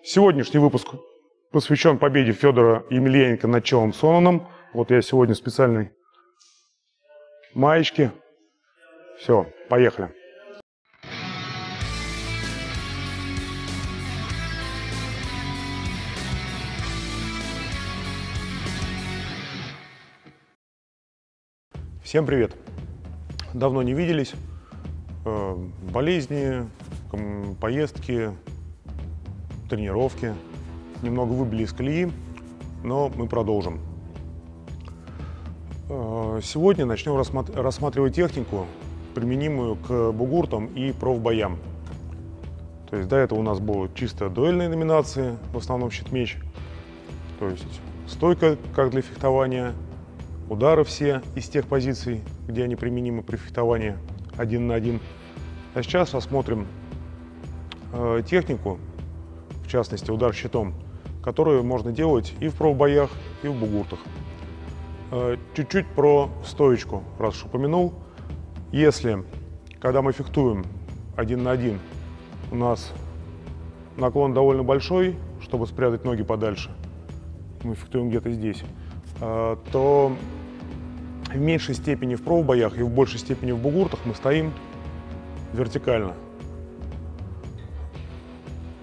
Сегодняшний выпуск посвящен победе Федора Емельяненко над Чалом Сонаном. Вот я сегодня в специальной маечке. Все, поехали. Всем привет! Давно не виделись. Болезни, поездки, тренировки немного выбили из колеи, но мы продолжим. Сегодня начнем рассматривать технику, применимую к бугуртам и профбоям. То есть до этого у нас были чисто дуэльные номинации, в основном щит-меч, то есть стойка, как для фехтования, удары все из тех позиций, где они применимы при фехтовании 1 на 1. А сейчас рассмотрим технику, в частности удар щитом, которую можно делать и в профбоях, и в бугуртах. Чуть-чуть про стоечку, раз уж упомянул. Если, когда мы фехтуем 1 на 1, у нас наклон довольно большой, чтобы спрятать ноги подальше, мы фехтуем где-то здесь, то в меньшей степени в профбоях и в большей степени в бугуртах мы стоим вертикально.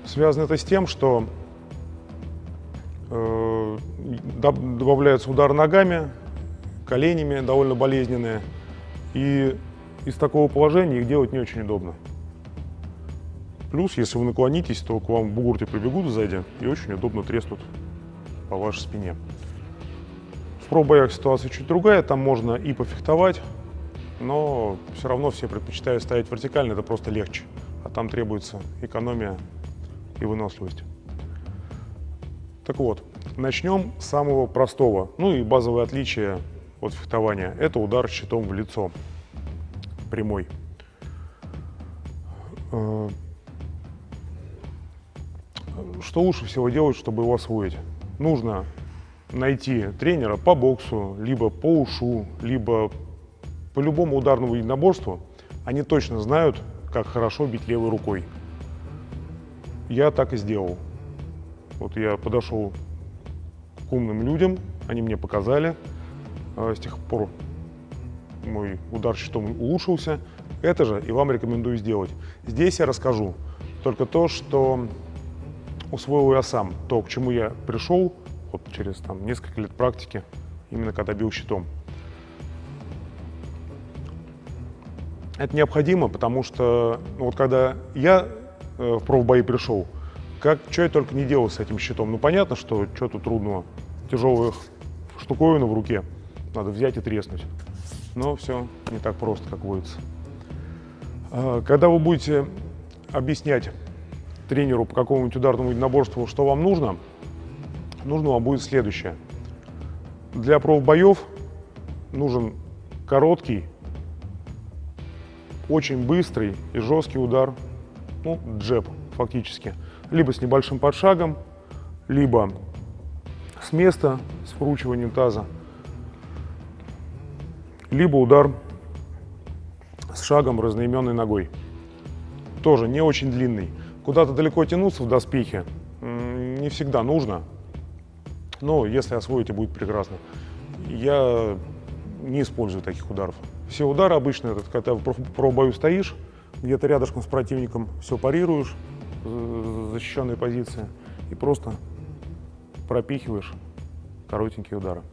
Связано это с тем, что добавляются удары ногами, коленями, довольно болезненные, и из такого положения их делать не очень удобно. Плюс, если вы наклонитесь, то к вам в бугурте прибегут сзади и очень удобно треснут по вашей спине. В профбоях ситуация чуть другая, там можно и пофехтовать, но все равно все предпочитают стоять вертикально, это просто легче, а там требуется экономия и выносливость. Так вот, начнем с самого простого, ну и базовое отличие от фехтования – это удар щитом в лицо, прямой. Что лучше всего делать, чтобы его освоить? Нужно найти тренера по боксу, либо по ушу, либо по любому ударному единоборству. Они точно знают, как хорошо бить левой рукой. Я так и сделал. Вот я подошел к умным людям, они мне показали. С тех пор мой удар щитом улучшился. Это же и вам рекомендую сделать. Здесь я расскажу только то, что усвоил я сам, то, к чему я пришел вот через несколько лет практики, именно когда бил щитом. Это необходимо, потому что вот когда я в профбои пришел, что я только не делал с этим щитом. Ну понятно, что тут трудного, тяжелую штуковину в руке надо взять и треснуть. Но все не так просто, как водится. Когда вы будете объяснять тренеру по какому-нибудь ударному единоборству, что вам нужно вам будет следующее. Для профбоев нужен короткий, очень быстрый и жесткий удар, ну, джеб фактически. Либо с небольшим подшагом, либо с места, с вкручиванием таза, либо удар с шагом разноименной ногой. Тоже не очень длинный. Куда-то далеко тянуться в доспехе не всегда нужно, но если освоите, будет прекрасно. Я не использую таких ударов. Все удары обычно, это когда в профбою стоишь, где-то рядышком с противником все парируешь, защищенные позиции, и просто пропихиваешь коротенькие удары.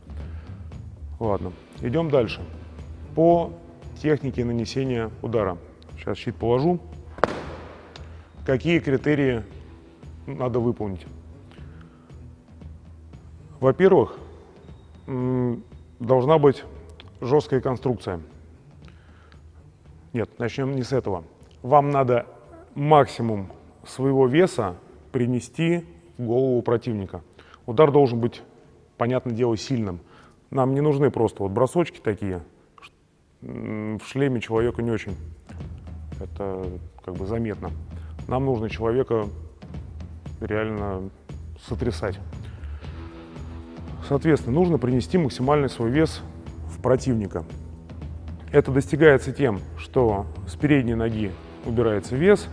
Ладно, идем дальше. По технике нанесения удара. Сейчас щит положу. Какие критерии надо выполнить? Во-первых, должна быть жесткая конструкция. Нет, начнем не с этого. Вам надо максимум своего веса принести в голову противника. Удар должен быть, понятное дело, сильным. Нам не нужны просто вот бросочки такие. В шлеме человеку не очень это как бы заметно. Нам нужно человека реально сотрясать. Соответственно, нужно принести максимальный свой вес в противника. Это достигается тем, что с передней ноги убирается вес,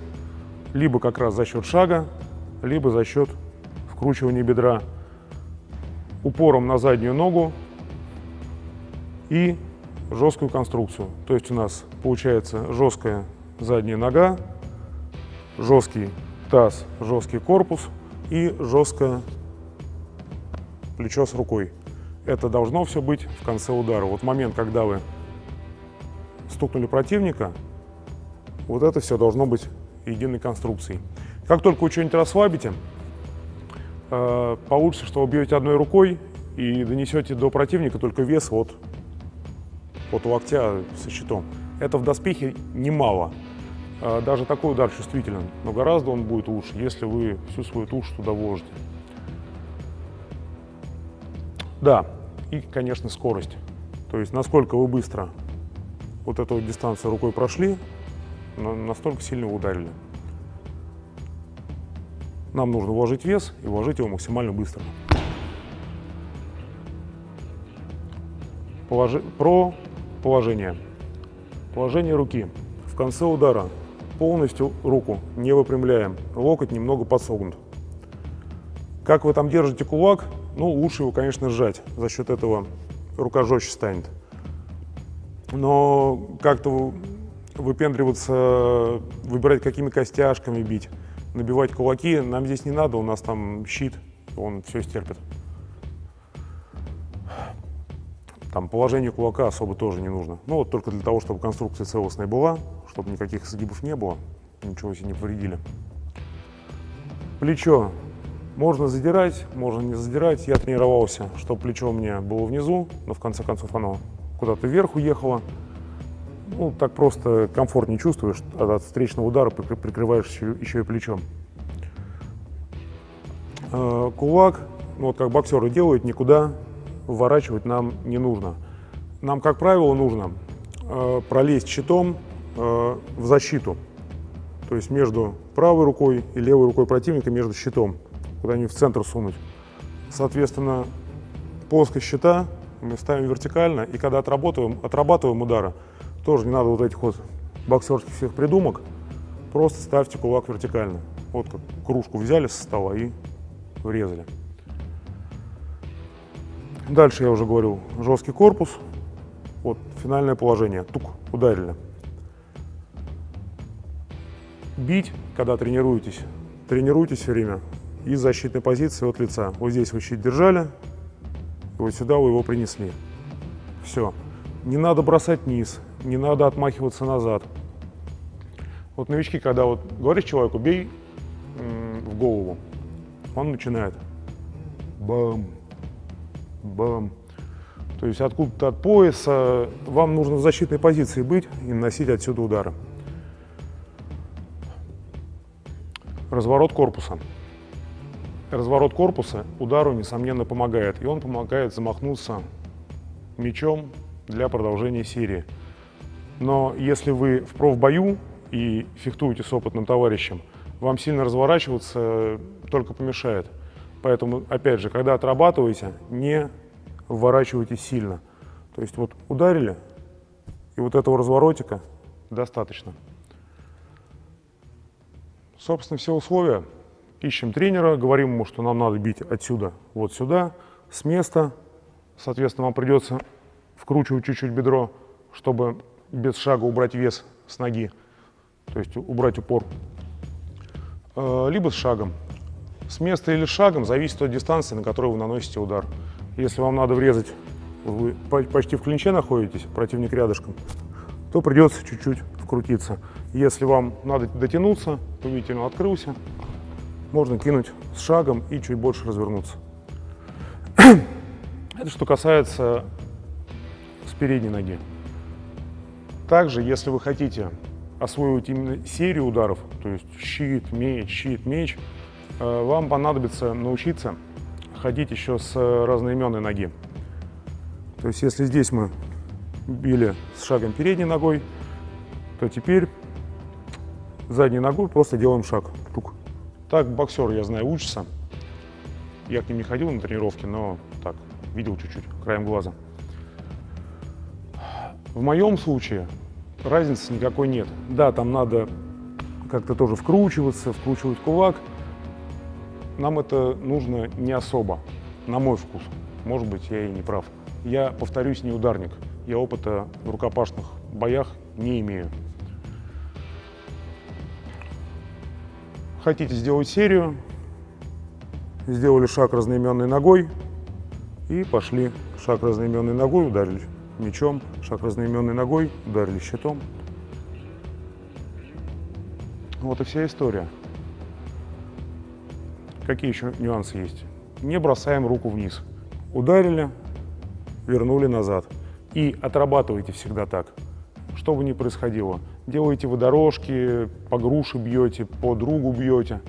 либо как раз за счет шага, либо за счет вкручивания бедра упором на заднюю ногу и жесткую конструкцию. То есть у нас получается жесткая задняя нога, жесткий таз, жесткий корпус и жесткое плечо с рукой. Это должно все быть в конце удара. Вот момент, когда вы стукнули противника, вот это все должно быть единой конструкцией. Как только вы что-нибудь расслабите, получится, что вы бьете одной рукой и донесете до противника только вес от локтя со щитом. Это в доспехе немало. Даже такой удар чувствителен, но гораздо он будет лучше, если вы всю свою тушу туда вложите. Да, и, конечно, скорость. То есть, насколько вы быстро вот эту дистанцию рукой прошли, настолько сильно вы ударили. Нам нужно вложить вес и вложить его максимально быстро. Про положение. Положение руки. В конце удара полностью руку не выпрямляем, локоть немного подсогнут. Как вы там держите кулак, ну, лучше его, конечно, сжать, за счет этого рука жестче станет. Но как-то выпендриваться, выбирать, какими костяшками бить, набивать кулаки нам здесь не надо, у нас там щит, он все стерпит. Там положение кулака особо тоже не нужно. Ну вот только для того, чтобы конструкция целостная была, чтобы никаких сгибов не было, ничего себе не повредили. Плечо можно задирать, можно не задирать. Я тренировался, чтобы плечо у меня было внизу, но в конце концов оно куда-то вверх уехало. Ну, так просто комфортнее чувствуешь, от встречного удара прикрываешь еще и плечом. Кулак, ну, вот как боксеры делают, никуда вворачивать нам не нужно. Нам, как правило, нужно пролезть щитом в защиту. То есть между правой рукой и левой рукой противника, между щитом, куда-нибудь в центр сунуть. Соответственно, плоскость щита мы ставим вертикально, и когда отрабатываем удары, тоже не надо вот этих вот боксерских всех придумок, просто ставьте кулак вертикально. Вот как кружку взяли со стола и врезали. Дальше я уже говорил, жесткий корпус, вот финальное положение, тук, ударили. Бить, когда тренируетесь все время из защитной позиции от лица. Вот здесь вы щит держали, и вот сюда вы его принесли. Все. Не надо бросать вниз, не надо отмахиваться назад. Вот новички, когда вот говоришь человеку, бей в голову, он начинает бам, бам. То есть откуда-то от пояса вам нужно в защитной позиции быть и наносить отсюда удары. Разворот корпуса. Разворот корпуса удару, несомненно, помогает. И он помогает замахнуться мечом для продолжения серии. Но если вы в профбою и фехтуете с опытным товарищем, вам сильно разворачиваться только помешает. Поэтому, опять же, когда отрабатываете, не вворачивайтесь сильно. То есть вот ударили, и вот этого разворотика достаточно. Собственно, все условия. Ищем тренера, говорим ему, что нам надо бить отсюда вот сюда, с места. Соответственно, вам придется вкручивать чуть-чуть бедро, чтобы без шага убрать вес с ноги, то есть убрать упор. Либо с шагом. С места или с шагом зависит от дистанции, на которой вы наносите удар. Если вам надо врезать, вы почти в клинче находитесь, противник рядышком, то придется чуть-чуть вкрутиться. Если вам надо дотянуться, вы видите, он открылся, можно кинуть с шагом и чуть больше развернуться. Это что касается с передней ноги. Также, если вы хотите освоить именно серию ударов, то есть щит, меч, вам понадобится научиться ходить еще с разноименной ноги. То есть если здесь мы били с шагом передней ногой, то теперь задней ногой просто делаем шаг. Тук. Так боксеры, я знаю, учатся. Я к ним не ходил на тренировки, но так, видел чуть-чуть, краем глаза. В моем случае разницы никакой нет. Да, там надо как-то тоже вкручивать кулак, нам это нужно не особо, на мой вкус. Может быть, я и не прав. Я, повторюсь, не ударник. Я опыта в рукопашных боях не имею. Хотите сделать серию? Сделали шаг разноименной ногой и пошли. Шаг разноименной ногой, ударили мечом, шаг разноименной ногой, ударили щитом. Вот и вся история. Какие еще нюансы есть? Не бросаем руку вниз. Ударили, вернули назад. И отрабатывайте всегда так. Что бы ни происходило. Делаете вы дорожки, по груши бьете, по другу бьете.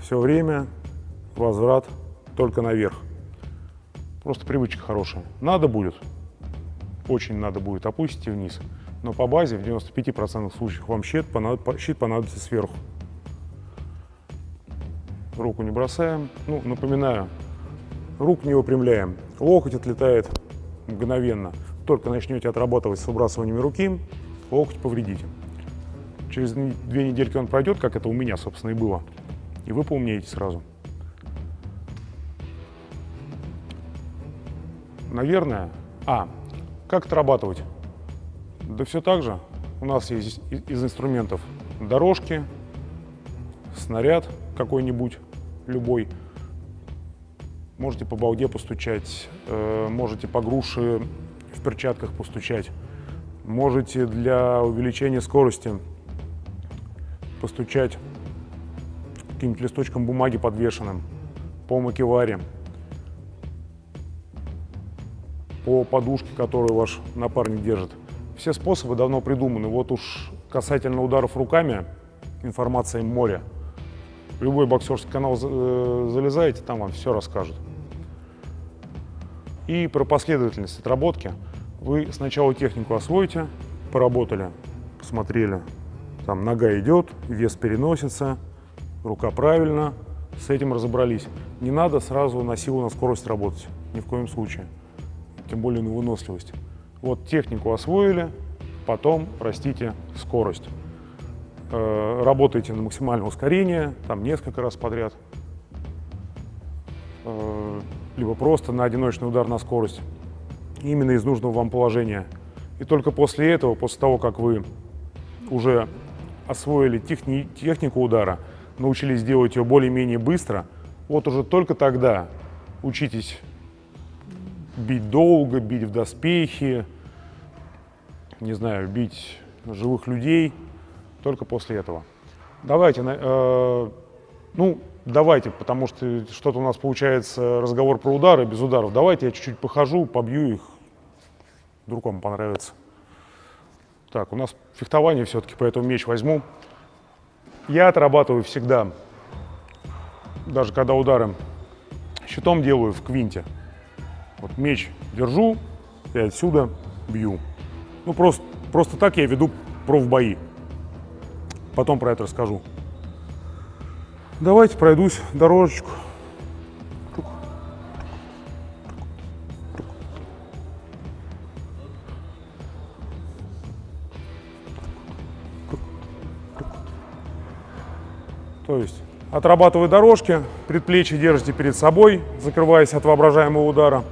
Все время возврат только наверх. Просто привычка хорошая. Надо будет, очень надо будет, опустите вниз. Но по базе в 95% случаев вам щит понадобится сверху. Руку не бросаем. Ну, напоминаю, рук не выпрямляем. Локоть отлетает мгновенно. Только начнете отрабатывать с выбрасыванием руки, локоть повредите. Через 2 недельки он пройдет, как это у меня, собственно, и было. И вы поумнеете сразу. Наверное. Как отрабатывать? Да все так же. У нас есть из инструментов дорожки, снаряд какой-нибудь, любой. Можете по балде постучать, можете по груше в перчатках постучать. Можете для увеличения скорости постучать каким-нибудь листочком бумаги подвешенным, по макеваре, по подушке, которую ваш напарник держит. Все способы давно придуманы. Вот уж касательно ударов руками, информация море. В любой боксерский канал залезаете, там вам все расскажут. И про последовательность отработки. Вы сначала технику освоите, поработали, посмотрели, там нога идет, вес переносится, рука правильно, с этим разобрались. Не надо сразу на силу, на скорость работать, ни в коем случае, тем более на выносливость. Вот технику освоили, потом растите скорость. Работайте на максимальное ускорение, там несколько раз подряд, либо просто на одиночный удар на скорость, именно из нужного вам положения. И только после этого, после того, как вы уже освоили технику удара, научились делать ее более-менее быстро, вот уже только тогда учитесь бить долго, бить в доспехи, не знаю, бить живых людей, только после этого. Давайте, давайте, потому что что-то у нас получается разговор про удары, без ударов. Давайте я чуть-чуть похожу, побью их, вдруг вам понравится. Так, у нас фехтование все-таки, поэтому меч возьму. Я отрабатываю всегда, даже когда удары щитом делаю в квинте. Вот меч держу и отсюда бью. Ну, просто так я веду профбои. Потом про это расскажу. Давайте пройдусь дорожечку. То есть отрабатывая дорожки, предплечье держите перед собой, закрываясь от воображаемого удара.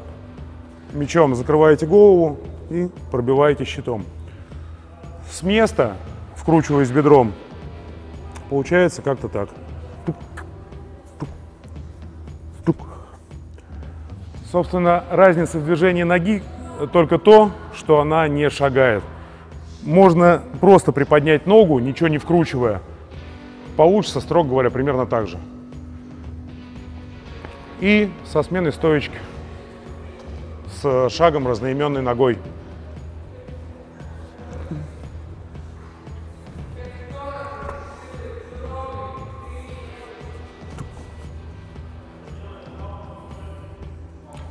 Мечом закрываете голову и пробиваете щитом. С места, вкручиваясь бедром, получается как-то так. Собственно, разница в движении ноги только то, что она не шагает. Можно просто приподнять ногу, ничего не вкручивая. Получится, строго говоря, примерно так же. И со сменой стоечки, с шагом разноименной ногой.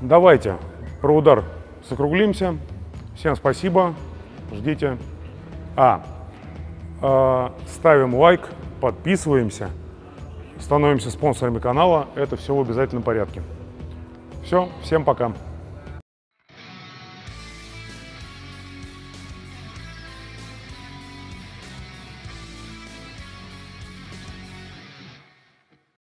Давайте про удар закруглимся. Всем спасибо. Ждите. Ставим лайк, подписываемся, становимся спонсорами канала. Это все в обязательном порядке. Все, всем пока.